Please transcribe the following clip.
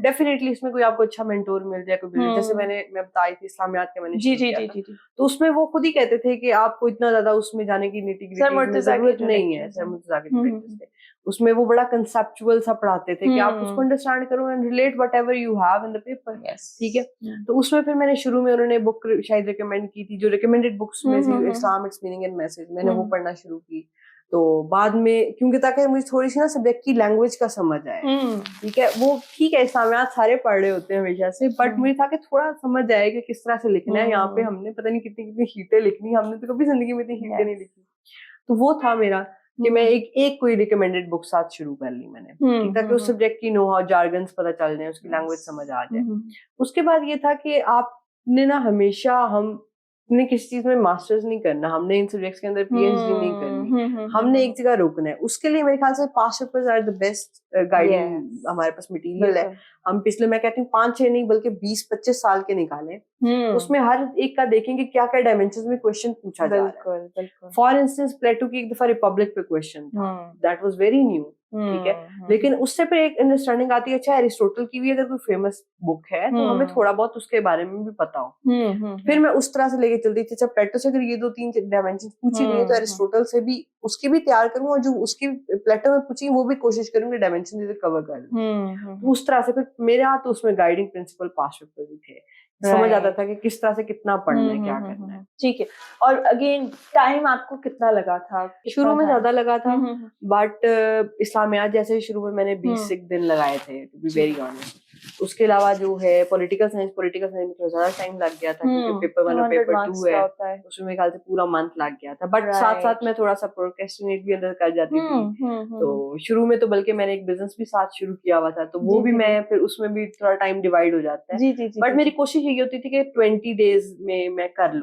Definitely इसमें कोई आपको अच्छा मेंटोर मिल जाए, कोई जैसे मैं बताई थी इस्लामियात के मैंने जी शुरू जी किया जी था, जी जी तो उसमें वो खुद ही कहते थे कि आपको इतना ज्यादा उसमें जाने की सर निटी-ग्रिटीज में मुर्तजा के जरूरत जो नहीं है। लेक्चर्स सर हैं। मुर्तजा के जो लेक्चर्स थे उसमें वो बड़ा कंसेप्चुअल सा पढ़ाते थे कि आप उसको अंडरस्टैंड करो and relate whatever you have in the paper, ठीक है। तो उसमें फिर मैंने शुरू में उन्होंने बुक शायद रिकमेंड की थी, जो रिकमेंडेड बुक्स में से इस्लाम इट्स मीनिंग एंड मैसेज, मैंने वो पढ़ना शुरू की। तो बाद में क्योंकि ताकि मुझे थोड़ी सी ना सब्जेक्ट की लैंग्वेज का समझ आए, ठीक है, वो ठीक है इस्लामियात सारे पढ़ रहे होते हैं हमेशा से, बट मुझे था कि थोड़ा समझ आए कि किस तरह से लिखना है। यहाँ पे हमने पता नहीं कितनी कितनी शीटें लिखनी, हमने तो कभी जिंदगी में इतनी शीटें नहीं लिखी। तो वो था मेरा कि मैं एक कोई रिकमेंडेड बुक साथ शुरू कर ली मैंने, ठीक, ताकि उस सब्जेक्ट की नो हाउ जार्गन्स पता चल जाए, उसकी लैंग्वेज समझ आ जाए। उसके बाद ये था कि आपने ना हमेशा हमने किसी चीज में मास्टर्स नहीं करना, हमने इन सब्जेक्ट्स के अंदर पीएचडी नहीं करनी, हमने एक जगह रुकना है। उसके लिए मेरे ख्याल से past papers are the best guiding हमारे पास मटेरियल है। हम पिछले मैं कहती हूँ 5-6 नहीं बल्कि 20-25 साल के निकालें, उसमें हर एक का देखेंगे क्या क्या डायमेंशंस में क्वेश्चन पूछा जा रहा है। फॉर इंस्टेंस प्लेटो की एक दफा रिपब्लिक पे क्वेश्चन था, दैट वाज वेरी न्यू, ठीक है, लेकिन उससे फिर एक अंडरस्टैंडिंग आती है अच्छा एरिस्टोटल की भी अगर कोई फेमस बुक है तो हमें थोड़ा बहुत उसके बारे में भी पता हो। फिर मैं उस तरह से लेके चलती थी, अच्छा प्लेटो से अगर ये 2-3 डायमेंशंस पूछी गई है तो एरिस्टोटल से भी उसकी भी तैयार करूँ, और जो उसकी प्लेटो में पूछी वो भी कोशिश करूंगी डायमेंशन कवर कर लूं। तो उस तरह से फिर मेरे हाथ तो उसमें गाइडिंग प्रिंसिपल पास्ट पेपर भी थे, समझ आता था कि किस तरह से कितना पढ़ना है, क्या करना है। ठीक है। और अगेन टाइम आपको कितना लगा था? शुरू में ज्यादा लगा था, बट इस्लामियात जैसे शुरू में मैंने 20 दिन लगाए थे, टू बी वेरी ऑनेस्ट। उसके अलावा जो है पॉलिटिकल साइंस में थोड़ा ज्यादा टाइम लग गया था, क्योंकि पेपर 1 और पेपर 2 है, उसमें मेरे ख्याल से पूरा मंथ लग गया था। बट साथ साथ मैं थोड़ा सा प्रोक्रेस्टिनेट भी अंदर कर जाती थी। तो शुरू में तो बल्कि मैंने एक बिजनेस भी साथ शुरू किया हुआ था, तो वो भी मैं फिर उसमें भी थोड़ा टाइम डिवाइड हो जाता है। बट मेरी कोशिश यही होती थी कि 20 डेज में मैं कर लूं।